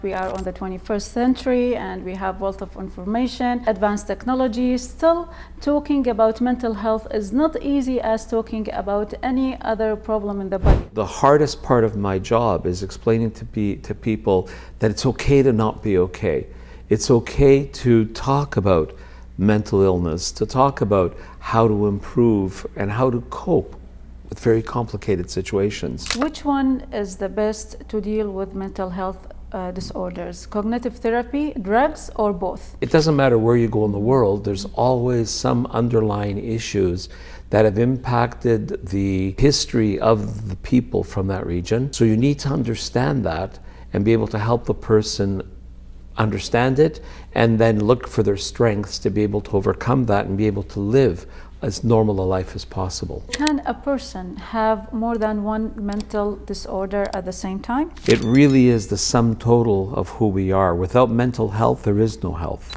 We are on the 21st century and we have wealth of information, advanced technology. Still, talking about mental health is not easy as talking about any other problem in the body. The hardest part of my job is explaining to people that it's okay to not be okay. It's okay to talk about mental illness, to talk about how to improve and how to cope with very complicated situations. Which one is the best to deal with mental health disorders? Cognitive therapy, drugs, or both? It doesn't matter where you go in the world, there's always some underlying issues that have impacted the history of the people from that region. So you need to understand that and be able to help the person understand it and then look for their strengths to be able to overcome that and be able to live as normal a life as possible. Can a person have more than one mental disorder at the same time? It really is the sum total of who we are. Without mental health, there is no health.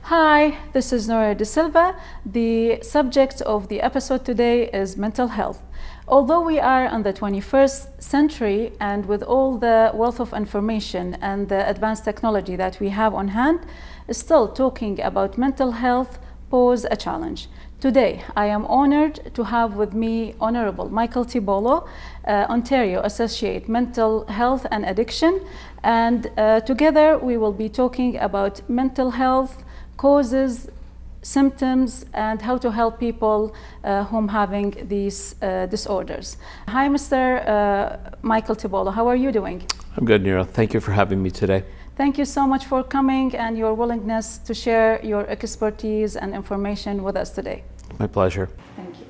Hi, this is Nora De Silva. The subject of the episode today is mental health. Although we are in the 21st century and with all the wealth of information and the advanced technology that we have on hand, still talking about mental health pose a challenge. Today, I am honored to have with me Honorable Michael Tibollo, Ontario Associate Mental Health and Addiction, and together we will be talking about mental health, causes, symptoms, and how to help people whom having these disorders. Hi, Mr. Michael Tibollo, how are you doing? I'm good, Nira. Thank you for having me today. Thank you so much for coming and your willingness to share your expertise and information with us today. My pleasure. Thank you.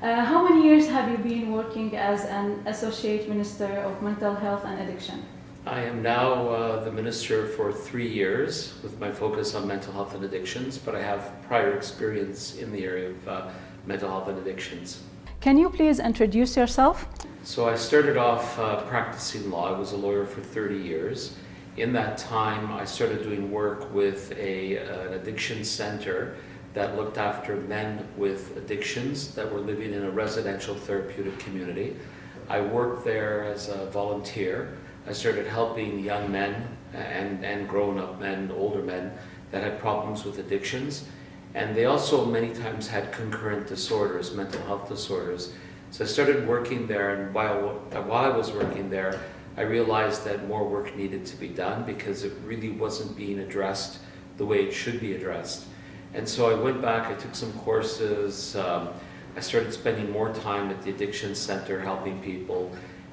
How many years have you been working as an Associate Minister of Mental Health and Addiction? I am now the Minister for 3 years with my focus on mental health and addictions, but I have prior experience in the area of mental health and addictions. Can you please introduce yourself? So I started off practicing law. I was a lawyer for 30 years. In that time, I started doing work with an addiction center that looked after men with addictions that were living in a residential therapeutic community. I worked there as a volunteer. I started helping young men and grown-up men, older men that had problems with addictions. And they also many times had concurrent disorders, mental health disorders. So I started working there, and while I was working there, I realized that more work needed to be done because it really wasn't being addressed the way it should be addressed. And so I went back, I took some courses, I started spending more time at the addiction center helping people.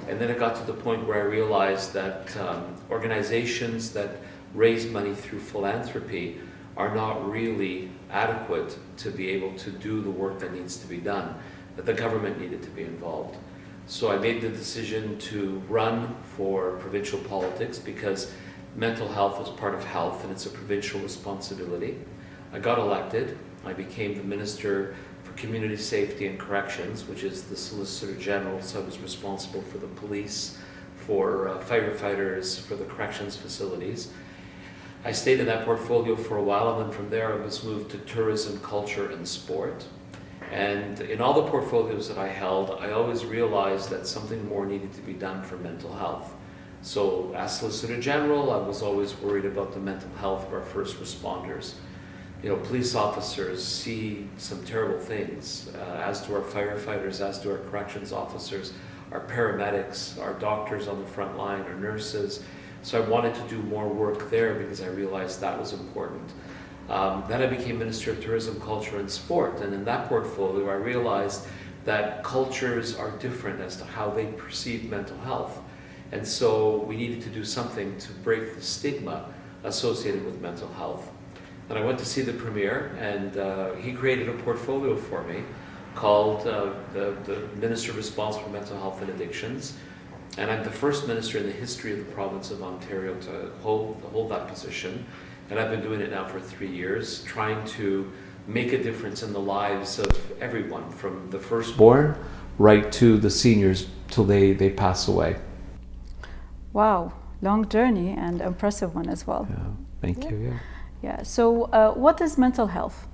And then it got to the point where I realized that organizations that raise money through philanthropy are not really adequate to be able to do the work that needs to be done, that the government needed to be involved. So I made the decision to run for provincial politics because mental health is part of health and it's a provincial responsibility. I got elected. I became the Minister for Community Safety and Corrections, which is the Solicitor General, so I was responsible for the police, for firefighters, for the corrections facilities. I stayed in that portfolio for a while, and then from there I was moved to tourism, culture, and sport. And in all the portfolios that I held, I always realized that something more needed to be done for mental health. So as Solicitor General, I was always worried about the mental health of our first responders. You know, police officers see some terrible things, as do our firefighters, as do our corrections officers, our paramedics, our doctors on the front line, our nurses. So I wanted to do more work there because I realized that was important. Then I became Minister of Tourism, Culture and Sport, and in that portfolio I realized that cultures are different as to how they perceive mental health. And so we needed to do something to break the stigma associated with mental health. And I went to see the Premier, and he created a portfolio for me called the Minister responsible for mental health and addictions. And I'm the first minister in the history of the province of Ontario to hold that position. And I've been doing it now for 3 years, trying to make a difference in the lives of everyone, from the firstborn right to the seniors till they pass away. Wow, long journey and impressive one as well. Yeah, thank you. Yeah. Yeah. So what is mental health?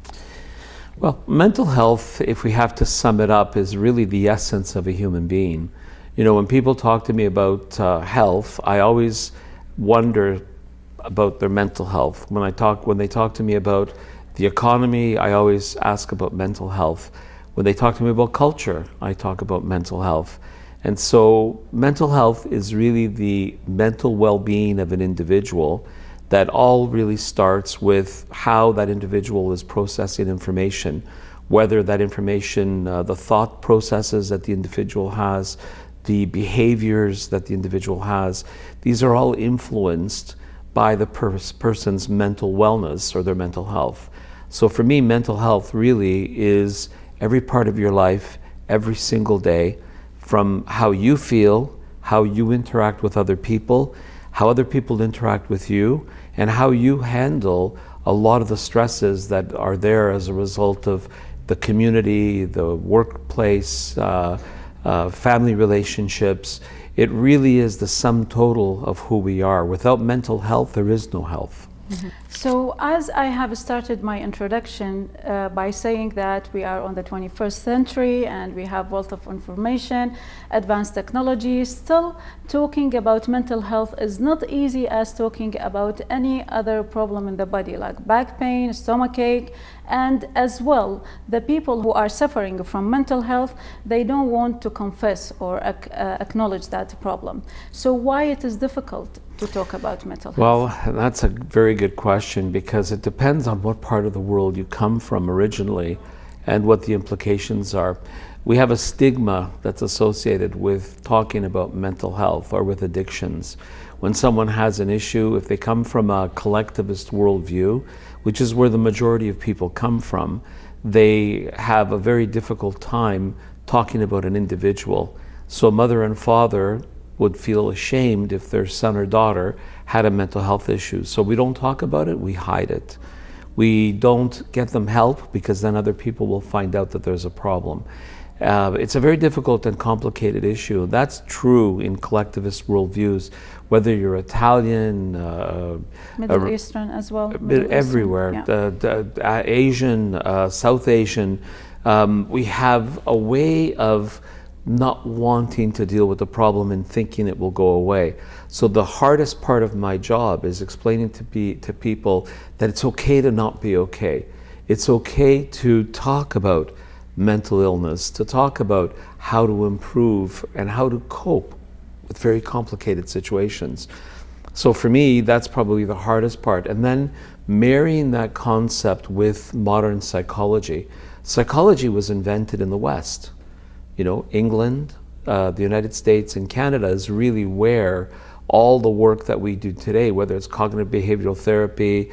Well, mental health, if we have to sum it up, is really the essence of a human being. You know, when people talk to me about health, I always wonder about their mental health. When they talk to me about the economy, I always ask about mental health. When they talk to me about culture, I talk about mental health. And so mental health is really the mental well-being of an individual. That all really starts with how that individual is processing information, whether that information, the thought processes that the individual has, the behaviors that the individual has, these are all influenced by the person's mental wellness or their mental health. So for me, mental health really is every part of your life, every single day, from how you feel, how you interact with other people, how other people interact with you, and how you handle a lot of the stresses that are there as a result of the community, the workplace, family relationships. It really is the sum total of who we are. Without mental health, there is no health. Mm-hmm. So as I have started my introduction by saying that we are on the 21st century and we have wealth of information, advanced technology, still talking about mental health is not easy as talking about any other problem in the body like back pain, stomach ache, and as well the people who are suffering from mental health, they don't want to confess or acknowledge that problem. So why it is difficult to talk about mental health? Well, that's a very good question, because it depends on what part of the world you come from originally and what the implications are. We have a stigma that's associated with talking about mental health or with addictions. When someone has an issue, if they come from a collectivist worldview, which is where the majority of people come from, they have a very difficult time talking about an individual. So mother and father would feel ashamed if their son or daughter had a mental health issue. So we don't talk about it, we hide it. We don't get them help because then other people will find out that there's a problem. It's a very difficult and complicated issue. That's true in collectivist worldviews, whether you're Italian, Middle Eastern as well. Everywhere, yeah. Asian, South Asian. We have a way of not wanting to deal with the problem and thinking it will go away. So the hardest part of my job is explaining to people that it's okay to not be okay. It's okay to talk about mental illness, to talk about how to improve and how to cope with very complicated situations. So for me, that's probably the hardest part. And then marrying that concept with modern psychology. Psychology was invented in the West. You know, England, the United States, and Canada is really where all the work that we do today, whether it's cognitive behavioral therapy,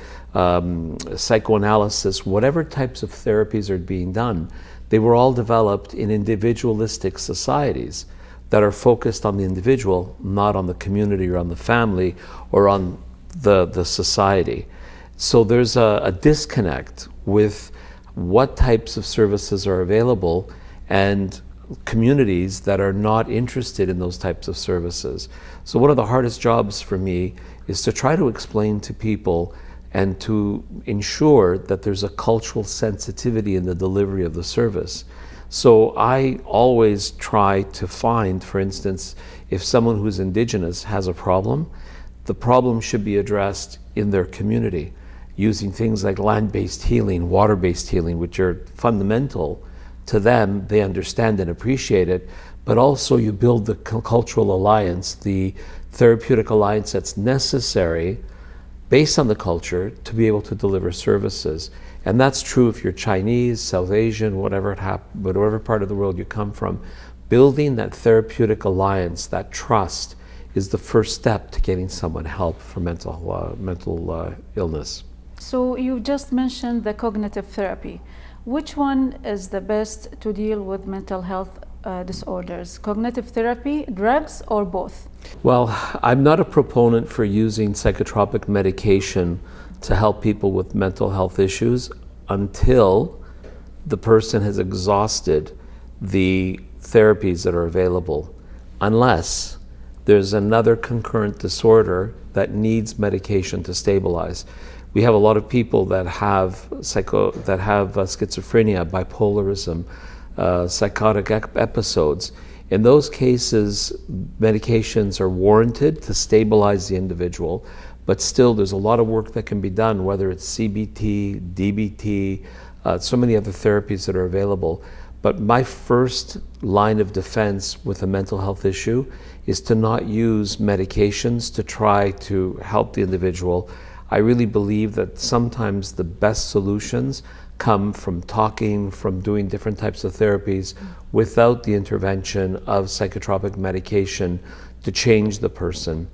psychoanalysis, whatever types of therapies are being done, they were all developed in individualistic societies that are focused on the individual, not on the community or on the family or on the society. So there's a disconnect with what types of services are available and communities that are not interested in those types of services. So one of the hardest jobs for me is to try to explain to people and to ensure that there's a cultural sensitivity in the delivery of the service. So I always try to find, for instance, if someone who's Indigenous has a problem, the problem should be addressed in their community using things like land-based healing, water-based healing, which are fundamental to them. They understand and appreciate it, but also you build the cultural alliance, the therapeutic alliance that's necessary based on the culture to be able to deliver services. And that's true if you're Chinese, South Asian, whatever part of the world you come from. Building that therapeutic alliance, that trust, is the first step to getting someone help for mental illness. So you just mentioned the cognitive therapy. Which one is the best to deal with mental health disorders? Cognitive therapy, drugs, or both? Well, I'm not a proponent for using psychotropic medication to help people with mental health issues until the person has exhausted the therapies that are available, unless there's another concurrent disorder that needs medication to stabilize. We have a lot of people that have schizophrenia, bipolarism, psychotic episodes. In those cases, medications are warranted to stabilize the individual, but still there's a lot of work that can be done, whether it's CBT, DBT, so many other therapies that are available. But my first line of defense with a mental health issue is to not use medications to try to help the individual. I really believe that sometimes the best solutions come from talking, from doing different types of therapies without the intervention of psychotropic medication to change the person.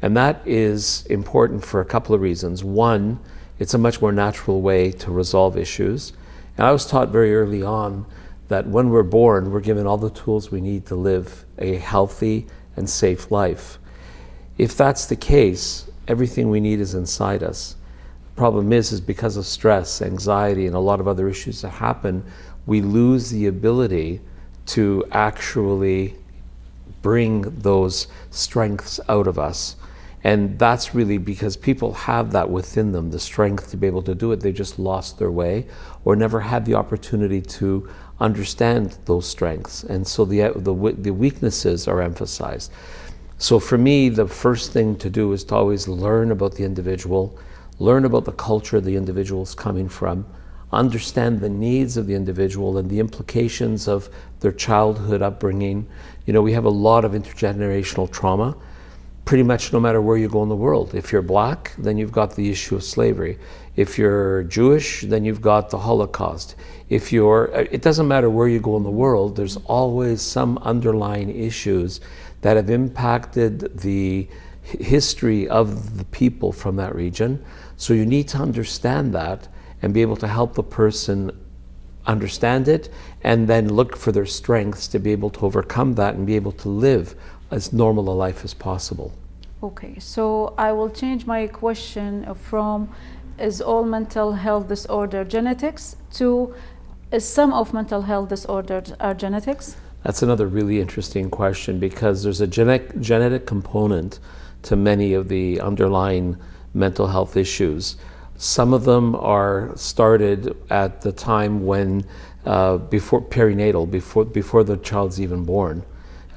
And that is important for a couple of reasons. One, it's a much more natural way to resolve issues. And I was taught very early on that when we're born, we're given all the tools we need to live a healthy and safe life. If that's the case, everything we need is inside us. The problem is because of stress, anxiety, and a lot of other issues that happen, we lose the ability to actually bring those strengths out of us. And that's really because people have that within them, the strength to be able to do it. They just lost their way or never had the opportunity to understand those strengths. And so the weaknesses are emphasized. So for me, the first thing to do is to always learn about the individual, learn about the culture the individual is coming from, understand the needs of the individual and the implications of their childhood upbringing. You know, we have a lot of intergenerational trauma, pretty much no matter where you go in the world. If you're black, then you've got the issue of slavery. If you're Jewish, then you've got the Holocaust. It doesn't matter where you go in the world, there's always some underlying issues that have impacted the history of the people from that region. So you need to understand that and be able to help the person understand it and then look for their strengths to be able to overcome that and be able to live as normal a life as possible. Okay, so I will change my question from is all mental health disorder genetics to is some of mental health disorders are genetics? That's another really interesting question because there's a genetic component to many of the underlying mental health issues. Some of them are started at the time when, before perinatal, before the child's even born.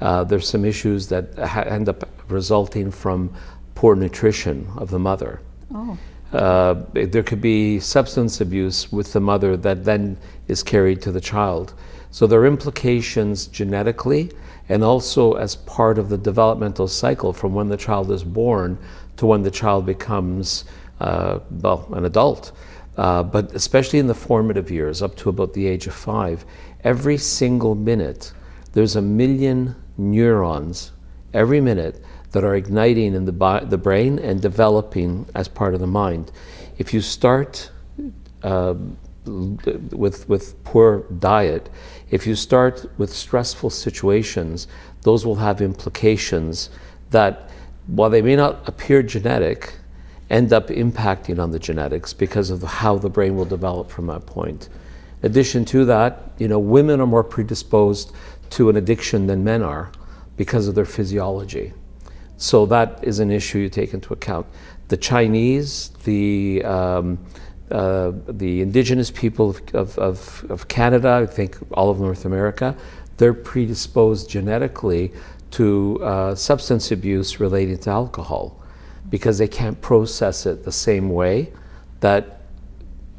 There's some issues that end up resulting from poor nutrition of the mother. Oh. There could be substance abuse with the mother that then is carried to the child. So there are implications genetically and also as part of the developmental cycle from when the child is born to when the child becomes an adult. But especially in the formative years, up to about the age of 5, every single minute, there's 1 million neurons every minute that are igniting in the brain and developing as part of the mind. If you start with poor diet, if you start with stressful situations, those will have implications that, while they may not appear genetic, end up impacting on the genetics because of how the brain will develop from that point. In addition to that, women are more predisposed to an addiction than men are because of their physiology. So that is an issue you take into account. The Chinese, the indigenous people of Canada, I think all of North America, they're predisposed genetically to substance abuse relating to alcohol because they can't process it the same way that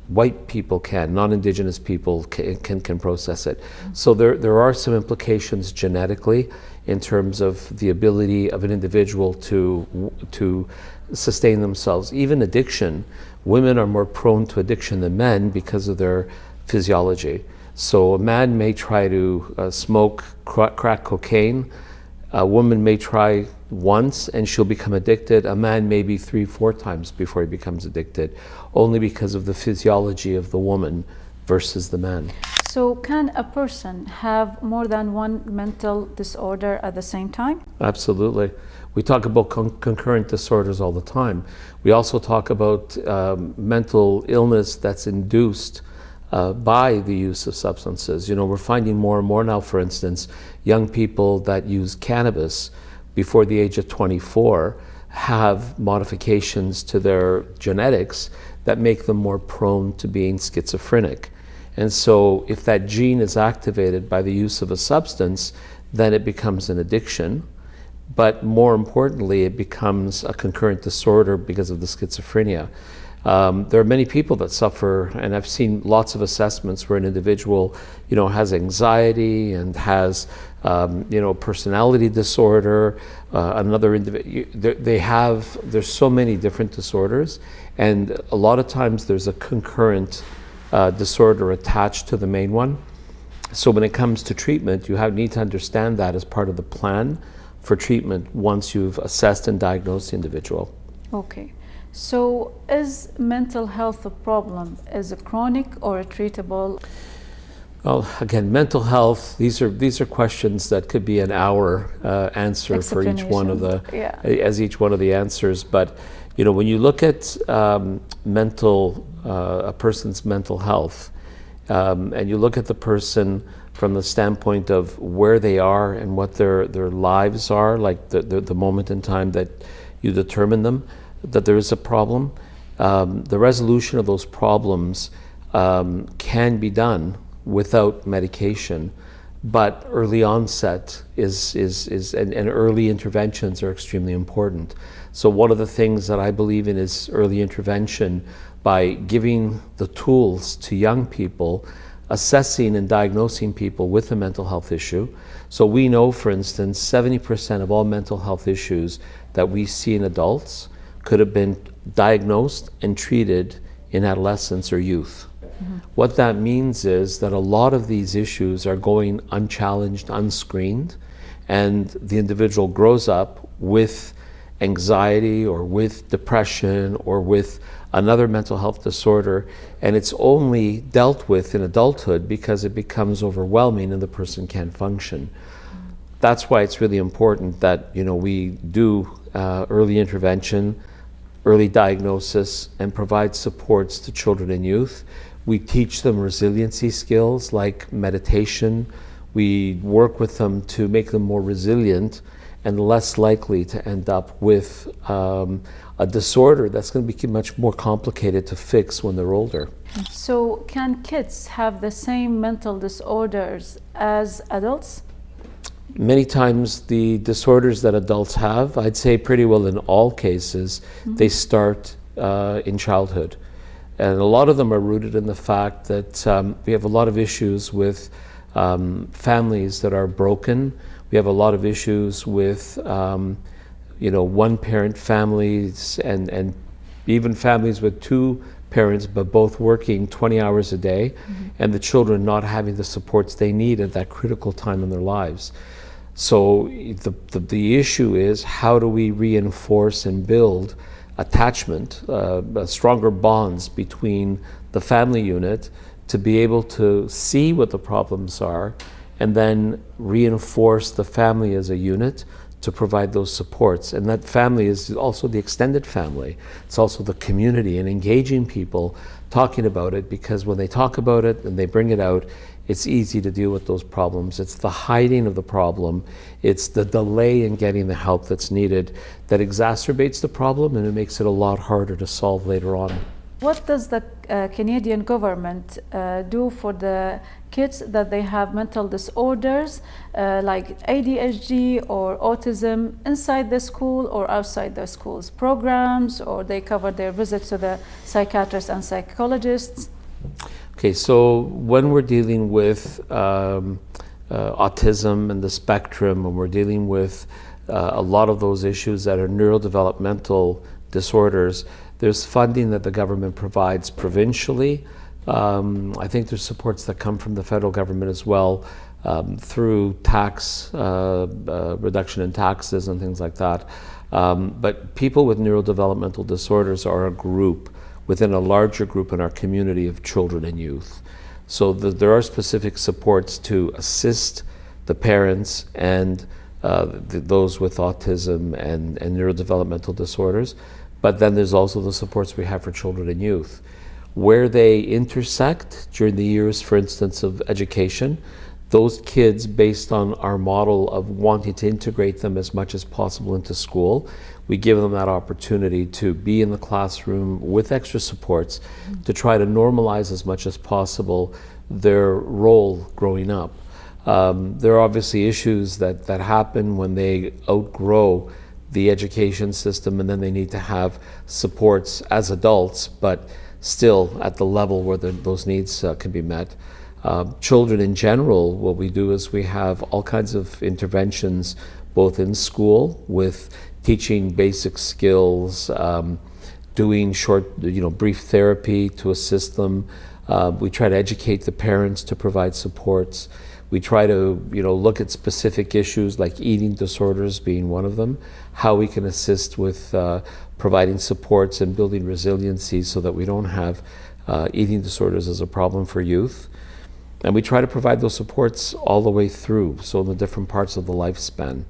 white people can, non-indigenous people can process it. So there are some implications genetically in terms of the ability of an individual to sustain themselves. Even addiction, women are more prone to addiction than men because of their physiology. So a man may try to smoke crack cocaine. A woman may try once and she'll become addicted. A man may be 3-4 times before he becomes addicted, only because of the physiology of the woman versus the man. So can a person have more than one mental disorder at the same time? Absolutely. We talk about concurrent disorders all the time. We also talk about mental illness that's induced by the use of substances. We're finding more and more now, for instance, young people that use cannabis before the age of 24 have modifications to their genetics that make them more prone to being schizophrenic. And so if that gene is activated by the use of a substance, then it becomes an addiction. but more importantly, it becomes a concurrent disorder because of the schizophrenia. There are many people that suffer, and I've seen lots of assessments where an individual, has anxiety and has, personality disorder. Another individual, there's so many different disorders, and a lot of times there's a concurrent disorder attached to the main one. So when it comes to treatment, you need to understand that as part of the plan for treatment once you've assessed and diagnosed the individual. Okay. So is mental health a problem? Is it chronic or treatable? Well, again, mental health, these are questions that could be an hour answer for each one of the answers. But when you look at a person's mental health, and you look at the person from the standpoint of where they are and what their lives are, like the moment in time that you determine them, that there is a problem. The resolution of those problems can be done without medication, but early onset and early interventions are extremely important. So one of the things that I believe in is early intervention by giving the tools to young people, assessing and diagnosing people with a mental health issue. So we know, for instance, 70% of all mental health issues that we see in adults could have been diagnosed and treated in adolescence or youth. Mm-hmm. What that means is that a lot of these issues are going unchallenged, unscreened, and the individual grows up with anxiety or with depression or with another mental health disorder, and it's only dealt with in adulthood because it becomes overwhelming and the person can't function. Mm-hmm. That's why it's really important that we do early intervention, early diagnosis, and provide supports to children and youth. We teach them resiliency skills like meditation. We work with them to make them more resilient and less likely to end up with a disorder that's going to be much more complicated to fix when they're older. So can kids have the same mental disorders as adults? Many times the disorders that adults have, I'd say pretty well in all cases, mm-hmm. they start in childhood. And a lot of them are rooted in the fact that we have a lot of issues with families that are broken. We have a lot of issues with one-parent families and even families with two parents but both working 20 hours a day, mm-hmm. and the children not having the supports they need at that critical time in their lives. So the issue is, how do we reinforce and build attachment, stronger bonds between the family unit to be able to see what the problems are and then reinforce the family as a unit to provide those supports. And that family is also the extended family. It's also the community, and engaging people, talking about it, because when they talk about it and they bring it out, it's easy to deal with those problems. It's the hiding of the problem, it's the delay in getting the help that's needed that exacerbates the problem, and it makes it a lot harder to solve later on. What does the Canadian government do for the kids that they have mental disorders like ADHD or autism inside the school or outside the schools? Programs, or they cover their visits to the psychiatrists and psychologists? Okay, so when we're dealing with autism and the spectrum, when we're dealing with a lot of those issues that are neurodevelopmental disorders, there's funding that the government provides provincially. I think there's supports that come from the federal government as well, through tax reduction in taxes and things like that. But people with neurodevelopmental disorders are a group within a larger group in our community of children and youth. So there are specific supports to assist the parents and those with autism and neurodevelopmental disorders. But then there's also the supports we have for children and youth. Where they intersect during the years, for instance, of education, those kids, based on our model of wanting to integrate them as much as possible into school, we give them that opportunity to be in the classroom with extra supports, to try to normalize as much as possible their role growing up. There are obviously issues that happen when they outgrow the education system, and then they need to have supports as adults, but still at the level where those needs can be met. Children in general, what we do is we have all kinds of interventions, both in school with teaching basic skills, doing short, brief therapy to assist them. We try to educate the parents to provide supports. We try to, look at specific issues like eating disorders being one of them, how we can assist with providing supports and building resiliency so that we don't have eating disorders as a problem for youth. And we try to provide those supports all the way through, so in the different parts of the lifespan.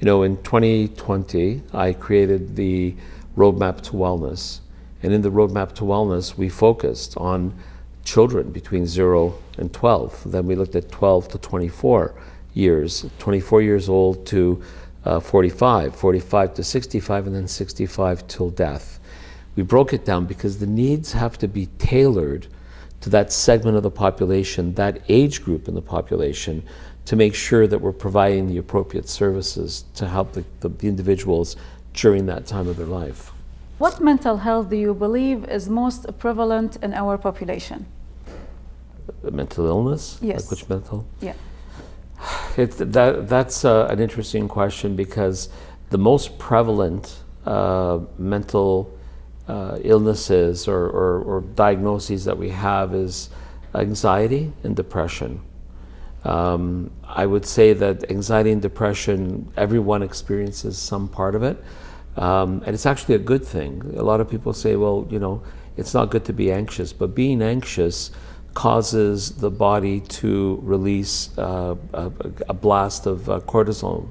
In 2020, I created the Roadmap to Wellness. And in the Roadmap to Wellness, we focused on children between 0 and 12. Then we looked at 12 to 24 years, 24 years old to 45, 45 to 65, and then 65 till death. We broke it down because the needs have to be tailored to that segment of the population, that age group in the population, to make sure that we're providing the appropriate services to help the individuals during that time of their life. What mental health do you believe is most prevalent in our population? Mental illness? Yes. Like which mental? Yeah. That's an interesting question, because the most prevalent mental illnesses or diagnoses that we have is anxiety and depression. I would say that anxiety and depression, everyone experiences some part of it. And it's actually a good thing. A lot of people say, well, it's not good to be anxious, but being anxious causes the body to release a blast of cortisol.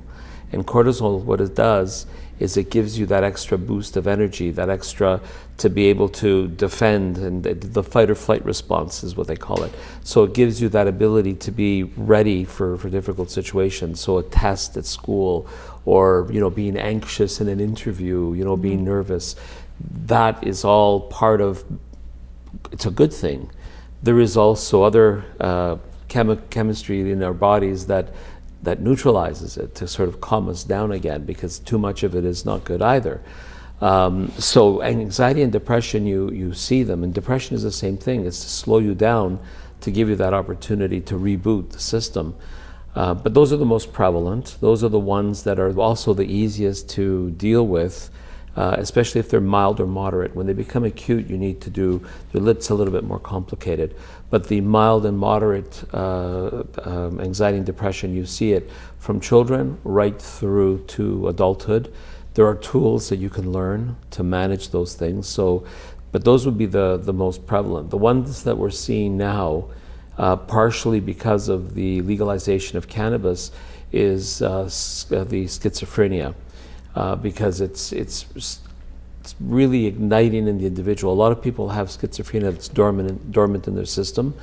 And cortisol, what it does is it gives you that extra boost of energy, that extra to be able to defend, and the fight or flight response is what they call it. So it gives you that ability to be ready for difficult situations. So a test at school, or being anxious in an interview, being nervous, that is all part of, it's a good thing. There is also other chemistry in our bodies that neutralizes it to sort of calm us down again, because too much of it is not good either. So anxiety and depression, you see them, and depression is the same thing. It's to slow you down, to give you that opportunity to reboot the system. But those are the most prevalent. Those are the ones that are also the easiest to deal with, especially if they're mild or moderate. When they become acute, you need to do, it's a little bit more complicated. But the mild and moderate anxiety and depression, you see it from children right through to adulthood. There are tools that you can learn to manage those things. But those would be the most prevalent. The ones that we're seeing now, partially because of the legalization of cannabis, is the schizophrenia. Because it's really igniting in the individual. A lot of people have schizophrenia that's dormant in their system,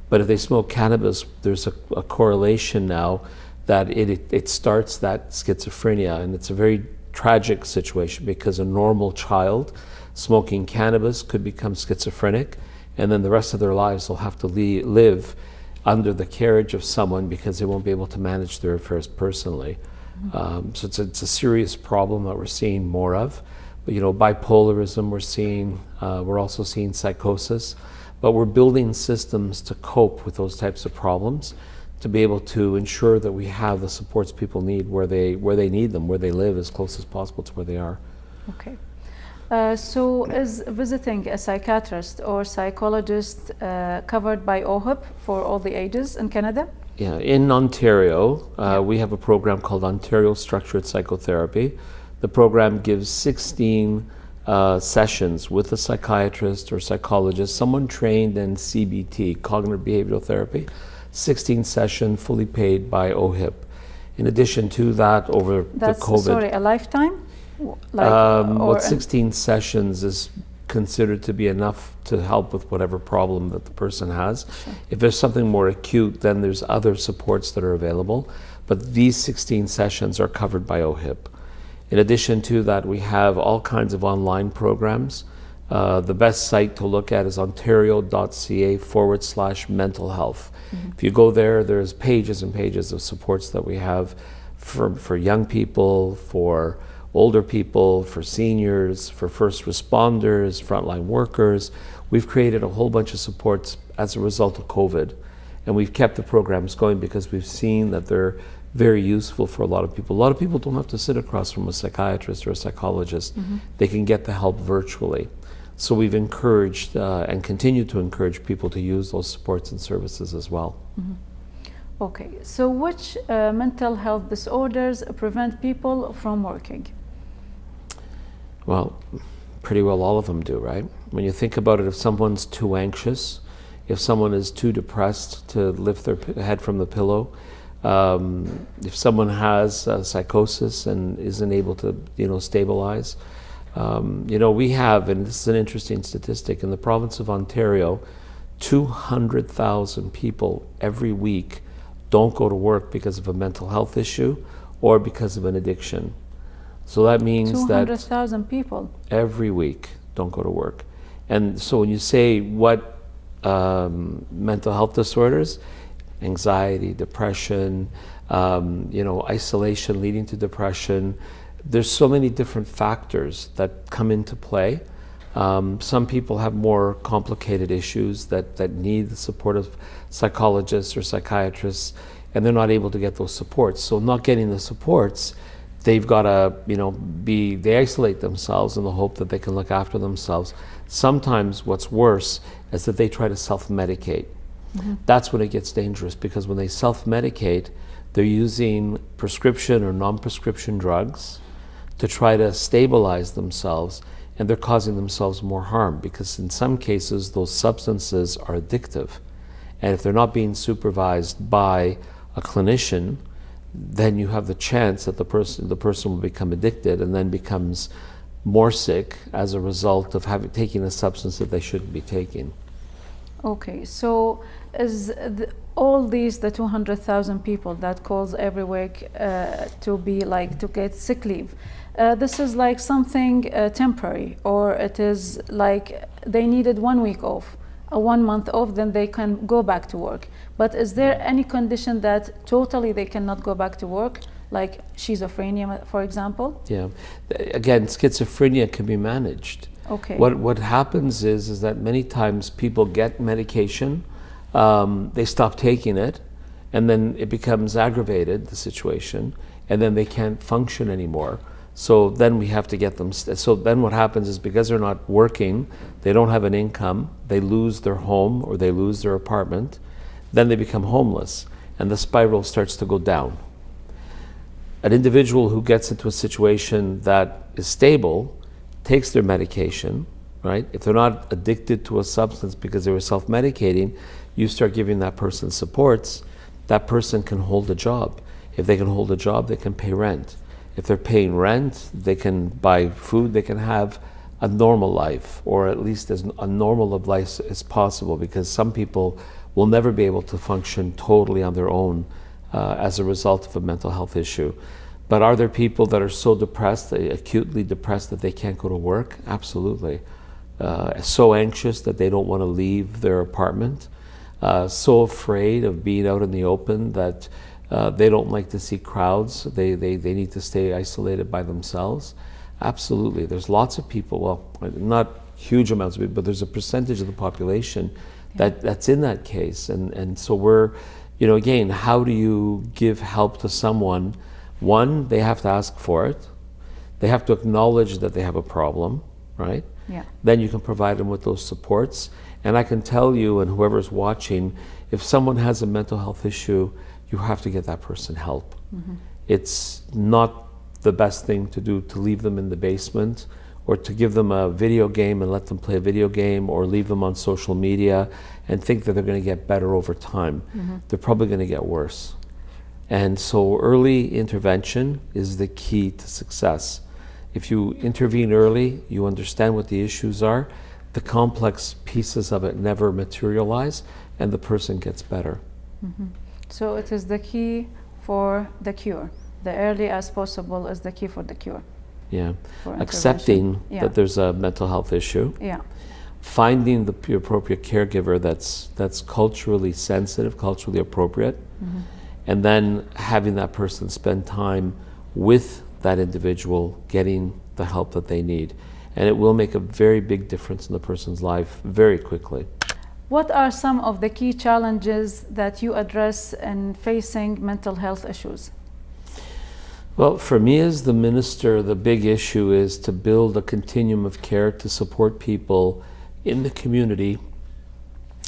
but if they smoke cannabis, there's a correlation now that it starts that schizophrenia, and it's a very tragic situation, because a normal child smoking cannabis could become schizophrenic, and then the rest of their lives will have to live under the carriage of someone, because they won't be able to manage their affairs personally. So it's a serious problem that we're seeing more of. But bipolarism we're also seeing psychosis. But we're building systems to cope with those types of problems, to be able to ensure that we have the supports people need where they need them, where they live, as close as possible to where they are. Okay. So is visiting a psychiatrist or psychologist covered by OHIP for all the ages in Canada? Yeah, in Ontario, we have a program called Ontario Structured Psychotherapy. The program gives 16 sessions with a psychiatrist or psychologist, someone trained in CBT, cognitive behavioral therapy, 16 sessions fully paid by OHIP. In addition to that, over the COVID... Sorry, a lifetime? 16 sessions is considered to be enough to help with whatever problem that the person has. Sure. If there's something more acute, then there's other supports that are available. But these 16 sessions are covered by OHIP. In addition to that, we have all kinds of online programs The best site to look at is ontario.ca/mental health. If you go there, there's pages and pages of supports that we have for young people, for older people, for seniors, for first responders, frontline workers. We've created a whole bunch of supports as a result of COVID. And we've kept the programs going because we've seen that they're very useful for a lot of people. A lot of people don't have to sit across from a psychiatrist or a psychologist. They can get the help virtually. So we've encouraged and continue to encourage people to use those supports and services as well. Okay, so which mental health disorders prevent people from working? Well, pretty well all of them do, right? When you think about it, if someone's too anxious, if someone is too depressed to lift their head from the pillow, if someone has psychosis and isn't able to, stabilize, we have, and this is an interesting statistic, in the province of Ontario, 200,000 people every week don't go to work because of a mental health issue or because of an addiction. So that means 200,000 people every week don't go to work. And so when you say what mental health disorders, anxiety, depression, isolation leading to depression, there's so many different factors that come into play. Some people have more complicated issues that need the support of psychologists or psychiatrists, and they're not able to get those supports. So not getting the supports, they've got to, they isolate themselves in the hope that they can look after themselves. Sometimes what's worse is that they try to self-medicate. That's when it gets dangerous, because when they self-medicate, they're using prescription or non-prescription drugs to try to stabilize themselves, and they're causing themselves more harm, because in some cases those substances are addictive. And if they're not being supervised by a clinician, then you have the chance that the person will become addicted and then becomes more sick as a result of taking a substance that they shouldn't be taking. Okay, so is all these the 200,000 people that calls every week to get sick leave, this is like something temporary, or it is like they needed 1 week off, 1 month off, then they can go back to work. But is there any condition that totally they cannot go back to work, like schizophrenia, for example? Yeah, again, schizophrenia can be managed. Okay. What happens is that many times people get medication, they stop taking it, and then it becomes aggravated, the situation, and then they can't function anymore. So then we have to get them, so then what happens is, because they're not working, they don't have an income, they lose their home or they lose their apartment, then they become homeless, and the spiral starts to go down. An individual who gets into a situation that is stable takes their medication, right? If they're not addicted to a substance because they were self-medicating, you start giving that person supports, that person can hold a job. If they can hold a job, they can pay rent. If they're paying rent, they can buy food, they can have a normal life, or at least as a normal of life as possible, because some people will never be able to function totally on their own as a result of a mental health issue. But are there people that are so depressed, acutely depressed, that they can't go to work? Absolutely. So anxious that they don't want to leave their apartment, so afraid of being out in the open that they don't like to see crowds, they need to stay isolated by themselves. Absolutely. There's lots of people, well, not huge amounts of people, but there's a percentage of the population that's in that case. And so we're, again, how do you give help to someone? One, they have to ask for it. They have to acknowledge that they have a problem, right? Yeah. Then you can provide them with those supports. And I can tell you, and whoever's watching, if someone has a mental health issue, you have to get that person help. It's not the best thing to do to leave them in the basement, or to give them a video game and let them play a video game, or leave them on social media and think that they're going to get better over time. They're probably going to get worse. And so early intervention is the key to success. If you intervene early, you understand what the issues are, the complex pieces of it never materialize, and the person gets better. So it is the key for the cure. The early as possible is the key for the cure. Yeah. for Accepting intervention. Yeah. that there's a mental health issue. Yeah. Finding the appropriate caregiver that's culturally sensitive, culturally appropriate, and then having that person spend time with that individual, getting the help that they need. And it will make a very big difference in the person's life very quickly. What are some of the key challenges that you address in facing mental health issues? Well, for me as the minister, the big issue is to build a continuum of care to support people in the community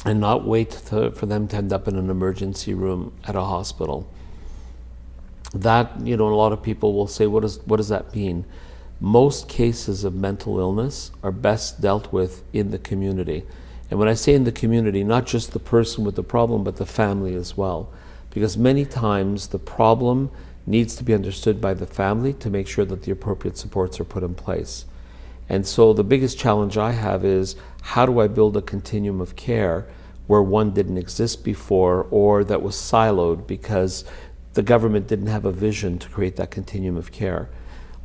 and not wait for them to end up in an emergency room at a hospital. That, a lot of people will say, what does that mean? Most cases of mental illness are best dealt with in the community. And when I say in the community, not just the person with the problem, but the family as well. Because many times the problem needs to be understood by the family to make sure that the appropriate supports are put in place. And so the biggest challenge I have is, how do I build a continuum of care where one didn't exist before, or that was siloed because the government didn't have a vision to create that continuum of care?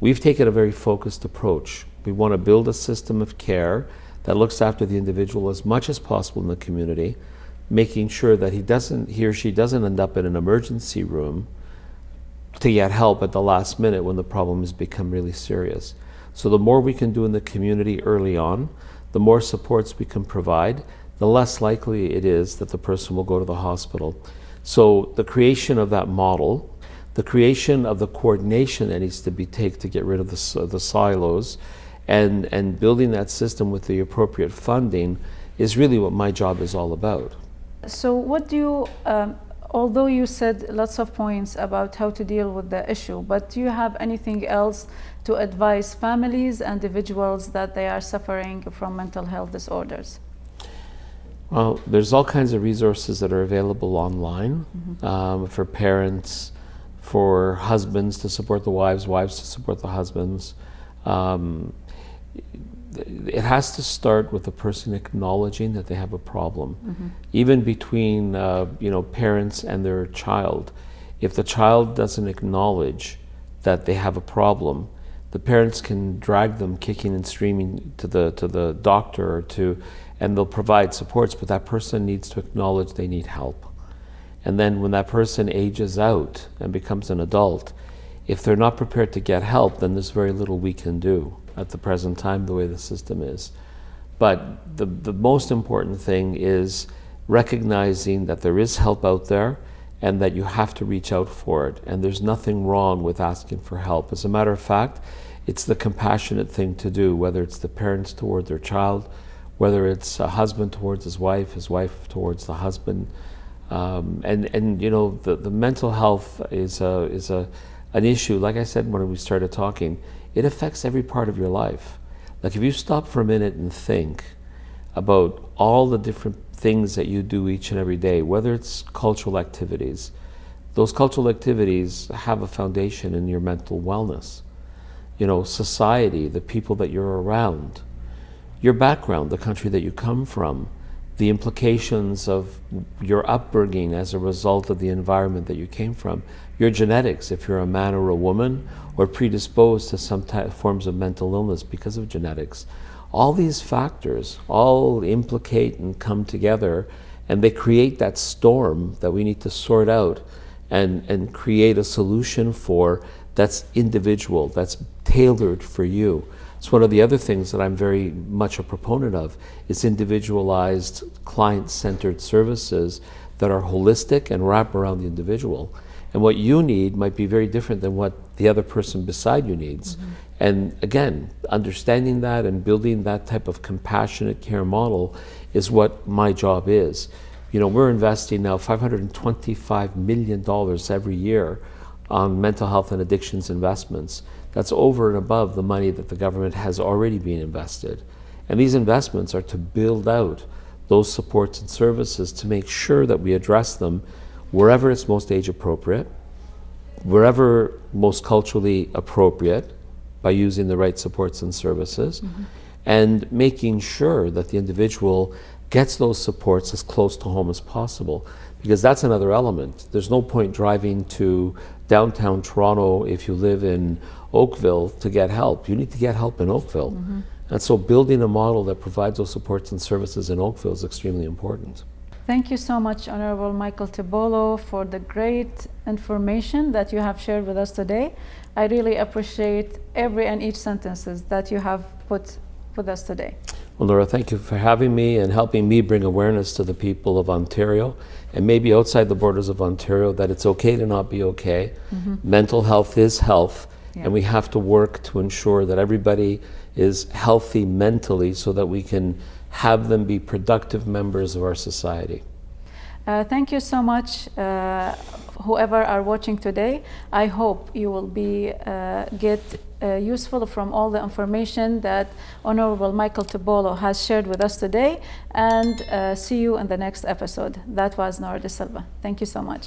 We've taken a very focused approach. We want to build a system of care that looks after the individual as much as possible in the community, making sure that he or she doesn't end up in an emergency room to get help at the last minute when the problem has become really serious. So the more we can do in the community early on, the more supports we can provide, the less likely it is that the person will go to the hospital. So the creation of that model, the creation of the coordination that needs to be taken to get rid of the silos, and building that system with the appropriate funding is really what my job is all about. So what do you, although you said lots of points about how to deal with the issue, but do you have anything else to advise families and individuals that they are suffering from mental health disorders? Well, there's all kinds of resources that are available online for parents, for husbands to support the wives, wives to support the husbands. It has to start with the person acknowledging that they have a problem. Even between parents and their child, if the child doesn't acknowledge that they have a problem, the parents can drag them kicking and screaming to the doctor and they'll provide supports, but that person needs to acknowledge they need help. And then when that person ages out and becomes an adult, if they're not prepared to get help, then there's very little we can do at the present time, the way the system is. But the most important thing is recognizing that there is help out there and that you have to reach out for it. And there's nothing wrong with asking for help. As a matter of fact, it's the compassionate thing to do, whether it's the parents toward their child, whether it's a husband towards his wife towards the husband. The mental health is an issue. Like I said when we started talking, it affects every part of your life. Like if you stop for a minute and think about all the different things that you do each and every day, whether it's cultural activities, those cultural activities have a foundation in your mental wellness. Society, the people that you're around, your background, the country that you come from, the implications of your upbringing as a result of the environment that you came from, your genetics, if you're a man or a woman, or predisposed to some forms of mental illness because of genetics. All these factors all implicate and come together, and they create that storm that we need to sort out and create a solution for that's individual, that's tailored for you. It's one of the other things that I'm very much a proponent of, is individualized, client-centered services that are holistic and wrap around the individual. And what you need might be very different than what the other person beside you needs. And again, understanding that and building that type of compassionate care model is what my job is. We're investing now $525 million every year on mental health and addictions investments. That's over and above the money that the government has already been invested. And these investments are to build out those supports and services to make sure that we address them wherever it's most age appropriate, wherever most culturally appropriate, by using the right supports and services, and making sure that the individual gets those supports as close to home as possible. Because that's another element. There's no point driving to downtown Toronto if you live in Oakville to get help. You need to get help in Oakville. And so building a model that provides those supports and services in Oakville is extremely important. Thank you so much, Honorable Michael Tibollo, for the great information that you have shared with us today. I really appreciate every and each sentences that you have put with us today. Well, Laura, thank you for having me and helping me bring awareness to the people of Ontario and maybe outside the borders of Ontario that it's okay to not be okay. Mental health is health, and we have to work to ensure that everybody is healthy mentally so that we can have them be productive members of our society. Thank you so much, whoever are watching today. I hope you will be get useful from all the information that Honorable Michael Tibollo has shared with us today, and see you in the next episode. That was Nora De Silva. Thank you so much.